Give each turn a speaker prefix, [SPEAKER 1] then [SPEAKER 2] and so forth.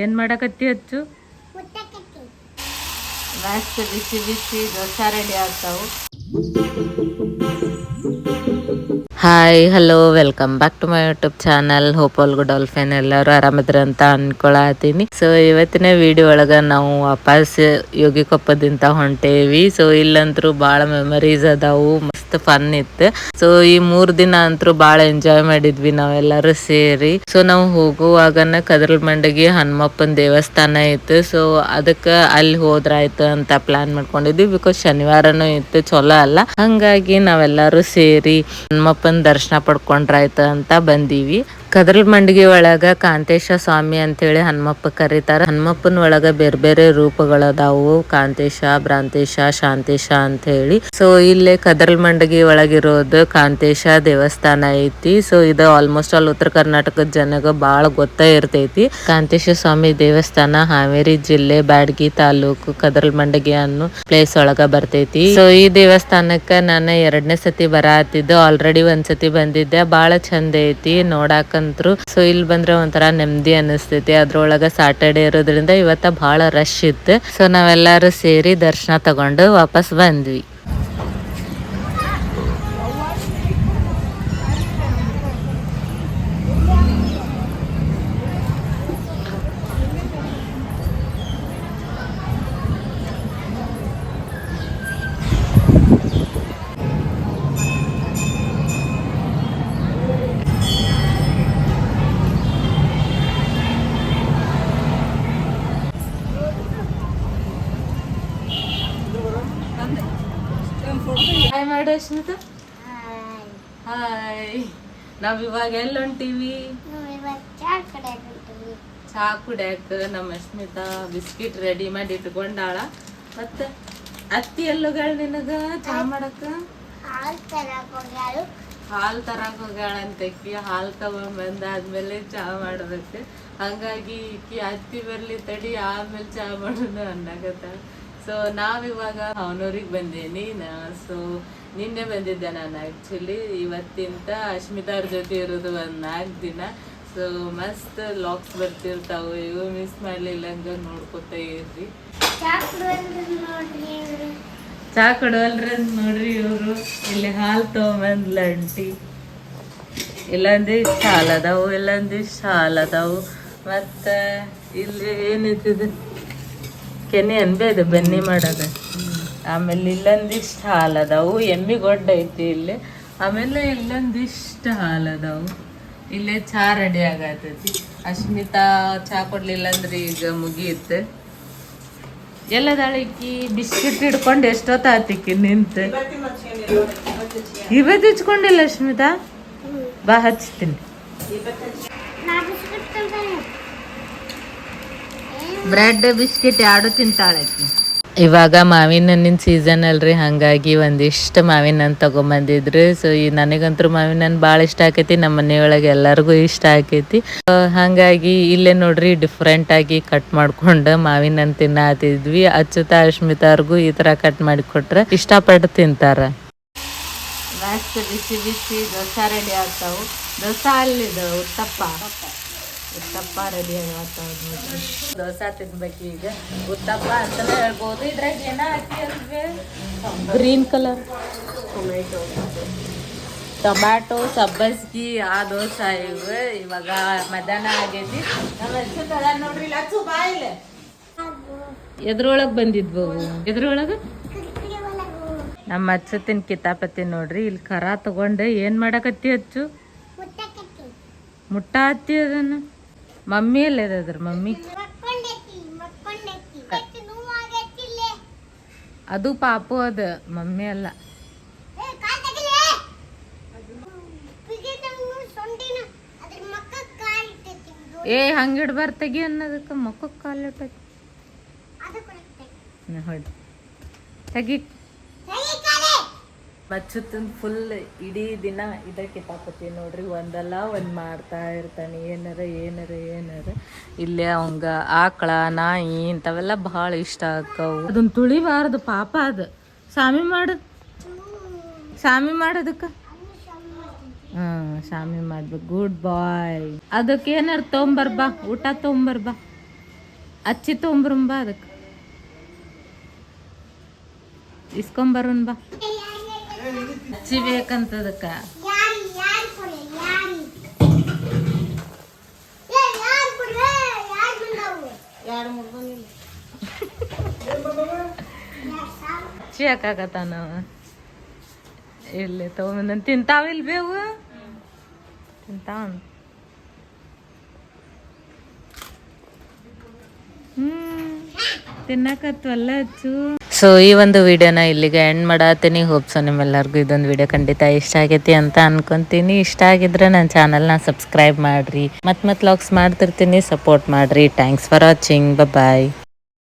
[SPEAKER 1] ಏನ್ ಮಾಡಕತ್ತಿ ಹಚ್ಚು? ಮಸ್ತ್ ಬಿಸಿ ಬಿಸಿ ದೋಸೆ ರೆಡಿ ಆಗ್ತಾವು. Hi hello welcome back to my YouTube channel. Hope all good all fine. ಎಲ್ಲರೂ ಆರಾಮಿದ್ರ ಅಂತ ಅನ್ಕೊಳತೀನಿ. ಸೊ ಇವತ್ತಿನ ವಿಡಿಯೋ ಒಳಗ ನಾವು ವಾಪಸ್ ಯೋಗಿಕೊಪ್ಪದಿಂದ ಹೊಂಟೇವಿ. ಸೊ ಇಲ್ಲಂತರೂ ಬಾಳ ಮೆಮರೀಸ್ ಅದಾವು, ಮಸ್ತ್ ಫನ್ ಇತ್ತು. ಸೊ ಈ 3 ದಿನ ಅಂತರೂ ಬಾಳ ಎಂಜಾಯ್ ಮಾಡಿದ್ವಿ ನಾವೆಲ್ಲರೂ ಸೇರಿ. ಸೊ ನಾವು ಹೋಗುವಾಗನ ಕದಲ್ಮಂಡಗಿ ಹನುಮಪ್ಪನ ದೇವಸ್ಥಾನ ಇತ್ತು. ಸೊ ಅದಕ್ಕ ಅಲ್ಲಿ ಹೋದ್ರಾಯ್ತು ಅಂತ ಪ್ಲಾನ್ ಮಾಡ್ಕೊಂಡಿದ್ವಿ. ಬಿಕಾಸ್ ಶನಿವಾರನೂ ಇತ್ತು, ಚಲೋ ಅಲ್ಲ. ಹಂಗಾಗಿ ನಾವೆಲ್ಲರೂ ಸೇರಿ ಹನುಮಪ್ಪನ ದರ್ಶನ ಪಡ್ಕೊಂಡ್ರಾಯ್ತು ಅಂತ ಬಂದೀವಿ. ಕದಲ್ಮಂಡಗಿ ಒಳಗ ಕಾಂತೇಶ ಸ್ವಾಮಿ ಅಂತ ಹೇಳಿ ಹನುಮಪ್ಪ ಕರೀತಾರ. ಹನುಮಪ್ಪನ ಒಳಗ ಬೇರೆ ಬೇರೆ ರೂಪಗಳದಾವು, ಕಾಂತೇಶ, ಭ್ರಾಂತೇಶ, ಶಾಂತೇಶ ಅಂತ ಹೇಳಿ. ಸೊ ಇಲ್ಲೇ ಕದಲ್ಮಂಡಗಿ ಒಳಗಿರೋದು ಕಾಂತೇಶ ದೇವಸ್ಥಾನ ಐತಿ. ಸೊ ಇದು ಆಲ್ಮೋಸ್ಟ್ ಆಲ್ ಉತ್ತರ ಕರ್ನಾಟಕದ ಜನಗ ಬಾಳ ಗೊತ್ತೇ ಇರ್ತೈತಿ. ಕಾಂತೇಶ ಸ್ವಾಮಿ ದೇವಸ್ಥಾನ ಹಾವೇರಿ ಜಿಲ್ಲೆ ಬ್ಯಾಡಗಿ ತಾಲೂಕು ಕದಲ್ಮಂಡಗಿ ಅನ್ನೋ ಪ್ಲೇಸ್ ಒಳಗ ಬರ್ತೈತಿ. ಸೊ ಈ ದೇವಸ್ಥಾನಕ್ಕ ನಾನು 2ನೇ ಸತಿ ಬರಾತಿದ್ದು. ಆಲ್ರೆಡಿ ಒಂದ್ಸತಿ ಬಂದಿದ್ದೆ, ಬಾಳ ಚಂದ ಐತಿ ನೋಡಾಕಂತ್ರು. ಸೊ ಇಲ್ಲಿ ಬಂದ್ರೆ ಒಂಥರ ನೆಮ್ಮದಿ ಅನಿಸ್ತೈತಿ. ಅದ್ರೊಳಗ ಸಾಟರ್ಡೆ ಇರೋದ್ರಿಂದ ಇವತ್ತ ಬಹಳ ರಶ್ ಇತ್ತು. ಸೊ ನಾವೆಲ್ಲರೂ ಸೇರಿ ದರ್ಶನ ತಗೊಂಡು ವಾಪಸ್ ಬಂದ್ವಿ. ಹಾಯ್ ಮಾಡು ಸ್ಮಿತಾ. ಹಾಯ್. ನಾವ್ ಇವಾಗ ಎಲ್ಲ ಹೊಂಟೀವಿ? ಚಾ ಕುಡ್ಯಾಕ ನಮ್ಮ ಸ್ಮಿತಾ ಬಿಸ್ಕಿಟ್ ರೆಡಿ ಮಾಡಿ ಇಟ್ಕೊಂಡಾಳ. ಮತ್ತೆ ಅತ್ತಿ ಎಲ್ಲೋಗಳ ನಿನಗ ಚಾ ಮಾಡಕ? ಹಾಲ್ ತರಾಕ್ ಹೋಗ್ಯಾಳ ಅಂತಕಿ. ಹಾಲ್ ತಗೊಂಡ್ ಬಂದಾದ್ಮೇಲೆ ಚಾ ಮಾಡ್ಬೇಕು. ಹಂಗಾಗಿ ಈಕಿ ಅತ್ತಿ ಬರ್ಲಿ ತಡಿ ಆಮೇಲೆ ಚಾ ಮಾಡೋಣ ಅನ್ನಕತ್ತ. ಸೊ ನಾವಿವಾಗ ಅವನೂರಿಗೆ ಬಂದೇನಿ. ಸೊ ನಿನ್ನೆ ಬಂದಿದ್ದೆ ನಾನು. ಆ್ಯಕ್ಚುಲಿ ಇವತ್ತಿಂತ ಅಶ್ಮಿತಾ ಅವ್ರ ಜೊತೆ ಇರೋದು 4 ದಿನ. ಸೊ ಮಸ್ತ್ ಲಾಕ್ಸ್ ಬರ್ತಿರ್ತಾವು, ಇವು ಮಿಸ್ ಮಾಡ್ಲಿಲ್ಲ ಹಂಗ ನೋಡ್ಕೊತಾ ಇರ್ರಿ. ಚಾ ಕೊಡುವಲ್ರಿ ನೋಡ್ರಿ ಇವರು. ಇಲ್ಲಿ ಹಾಲು ತಗೊಂಬಂದ್ಲ ಅಂಟಿ. ಇಲ್ಲೊಂದಿಷ್ಟು ಹಾಲು ಅದಾವು, ಇಲ್ಲೊಂದಿಷ್ಟು ಹಾಲು ಅದಾವು. ಮತ್ತು ಇಲ್ಲಿ ಏನಿರ್ತದೆ ಕೆನೆ ಅನ್ಬೇದು ಬೆನ್ನಿ ಮಾಡೋದು. ಆಮೇಲೆ ಇಲ್ಲೊಂದಿಷ್ಟು ಹಾಲು ಅದಾವು, ಎಮ್ಮಿ ಗೊಡ್ಡ ಐತಿ ಇಲ್ಲಿ. ಆಮೇಲೆ ಇಲ್ಲೊಂದಿಷ್ಟು ಹಾಲು ಅದಾವು. ಇಲ್ಲೇ ಚಾ ರೆಡಿ ಆಗತೈತಿ. ಅಶ್ಮಿತಾ ಚಾ ಕೊಡ್ಲಿಲ್ಲ ಅಂದ್ರೆ ಈಗ ಮುಗಿಯುತ್ತೆ. ಎಲ್ಲದಾಳಿಕಿ ಬಿಸ್ಕಿಟ್ ಹಿಡ್ಕೊಂಡು ಎಷ್ಟೊತ್ತಾತಿಕ್ಕಿ ನಿಂತು. ಇವತ್ತು ಹಚ್ಕೊಂಡಿಲ್ಲ ಅಶ್ಮಿತಾ? ಬಾ ಹಚ್ತೀನಿ. Bread biscuit 2 ತಿಂತಾಳಕಿ. ಇವಾಗ ಮಾವಿನ ಹಣ್ಣಿನ ಸೀಸನ್ ಅಲ್ರಿ, ಹಾಗಾಗಿ ಒಂದಿಷ್ಟು ಮಾವಿನ ಹಣ್ಣು ತಗೊಂಬಂದಿದ್ರು. ಸೊ ಈ ನನಗಂತೂ ಮಾವಿನ ಹಣ್ಣು ಭಾಳ ಇಷ್ಟ ಆಕೈತಿ, ನಮ್ಮ ಮನೆಯೊಳಗೆ ಎಲ್ಲರಿಗೂ ಇಷ್ಟ ಆಕೈತಿ. ಹಾಗಾಗಿ ಇಲ್ಲೇ ನೋಡ್ರಿ ಡಿಫ್ರೆಂಟ್ ಆಗಿ ಕಟ್ ಮಾಡ್ಕೊಂಡು ಮಾವಿನ ಹಣ್ಣು ತಿನ್ನತ್ತಿದ್ವಿ. ಅಚ್ಚುತ ಅಶ್ಮಿತಾ ಅವ್ರಿಗೂ ಈ ಥರ ಕಟ್ ಮಾಡಿ ಕೊಟ್ರೆ ಇಷ್ಟಪಟ್ಟು ತಿಂತಾರ. ಮಸ್ತ್ ಬಿಸಿ ಬಿಸಿ ದೋಸೆ ರೆಡಿ ಆಗ್ತಾವು. ದೋಸೆ ಅಲ್ಲಿದು ಉತ್ತಪ್ಪ ರೆಡಿ ಆಗತ್ತಾವ ನೋಡ್ರಿ. ದೋಸೆ ತಿನ್ಬೇಕು ಈಗ. ಉತ್ತಪ್ಪ ಅಂತಾನೆ ಹೇಳ್ಬೋದು. ಇದ್ರಾಗ ಏನ ಹಾಕಿ ಅಂದ್ರೆ ಗ್ರೀನ್ ಕಲರ್ ಟೊಮ್ಯಾಟೊ ಸಬ್ಬಸ್ಗಿ ಆ ದೋಸೆ ಇವು. ಇವಾಗ ಮಧ್ಯಾಹ್ನ ಆಗೈತಿ. ನಮ್ಮ ಅಚ್ಚುತ್ತದ ನೋಡ್ರಿ ಇಲ್ಲ ಅಚ್ಚು ಬಾಯಿಲ್ಲ. ಎದ್ರೊಳಗೆ ಬಂದಿದ್ವು? ಎದ್ರೊಳಗೆ ನಮ್ಮ ಅಚ್ಚುತ್ತಿನ ಕಿತಾಪತಿ ನೋಡ್ರಿ. ಇಲ್ಲಿ ಕರ ತಗೊಂಡು ಏನ್ ಮಾಡಕತ್ತಿ ಅಚ್ಚು? ಮುಟ್ಟ ಹತ್ತಿ ಅದನ್ನ. ಮಮ್ಮಿ ಎಲ್ಲ ಅದ್ರ ಮಮ್ಮಿ? ಅದು ಪಾಪು ಅದ, ಮಮ್ಮಿ ಅಲ್ಲ. ಏ ಹಂಗಿಡ್ಬಾರ್ದು, ತೆಗಿ ಅನ್ನೋದಕ್ಕೆ ಮಕ್ಕಕ್ಕೆ ಕಾಲಿಟ್ಟೈತಿ. ಹೊಡಿ ತೆಗಿ. ಮಚ್ಚುತ್ತನ್ ಫುಲ್ ಇಡೀ ದಿನ ಇದೇ ಕಿತಾಪತಿ ನೋಡ್ರಿ. ಒಂದಲ್ಲ ಒಂದು ಮಾಡ್ತಾ ಇರ್ತಾನೆ, ಏನಾರ. ಇಲ್ಲೇ ಅವಂಗ ಆಕಳ ನಾಯಿ ಇಂಥವೆಲ್ಲ ಭಾಳ ಇಷ್ಟ ಆಕ್ಕವು. ಅದನ್ನ ತುಳಿಬಾರ್ದು ಪಾಪ. ಅದು ಸಾಮಿ ಮಾಡೋದಕ್ಕೆ ಶಾಮಿ ಮಾಡ್ಬೇಕು. ಗುಡ್ ಬಾಯ್. ಅದಕ್ಕೆ ಏನಾರು ತೊಗೊಂಬರ್ಬಾ, ಊಟ ತೊಗೊಂಬರ್ಬಾ. ಹಚ್ಚಿ ತೊಂಬ್ರಂ ಬಾ ಅದಕ್ಕೆ ಇಸ್ಕೊಂಬರೋನ್ ಬಾ ಹಚ್ಚಿ ಬೇಕಂತ ಅದಕ್ಕೆ ಹಚ್ಚಿ ಹಾಕಾಕತ್ತಾನವ ಇಲ್ಲಿ ತಗೊಂಬಂದ ತಿಂತಾವಿಲ್ ಬೇವು ತಿಂತಾವ ತಿನ್ನಕತ್ವಲ್ಲ ಹಚ್ಚು. ಸೊ ಈ ಒಂದು ವಿಡಿಯೋನ ಇಲ್ಲಿಗೆ ಎಂಡ್ ಮಾಡತ್ತೀನಿ. ಹೋಪ್ಸೋ ನಿಮ್ಮೆಲ್ಲರಿಗೂ ಇದೊಂದು ವಿಡಿಯೋ ಖಂಡಿತ ಇಷ್ಟ ಆಗೈತಿ ಅಂತ ಅನ್ಕೊಂತೀನಿ. ಇಷ್ಟ ಆಗಿದ್ರೆ ನನ್ನ ಚಾನಲ್ನ ಸಬ್ಸ್ಕ್ರೈಬ್ ಮಾಡ್ರಿ. ಮತ್ತೆ ಲಾಗ್ಸ್ ಮಾಡ್ತಿರ್ತೀನಿ, ಸಪೋರ್ಟ್ ಮಾಡ್ರಿ. Thanks for watching. ಬಾಯ್.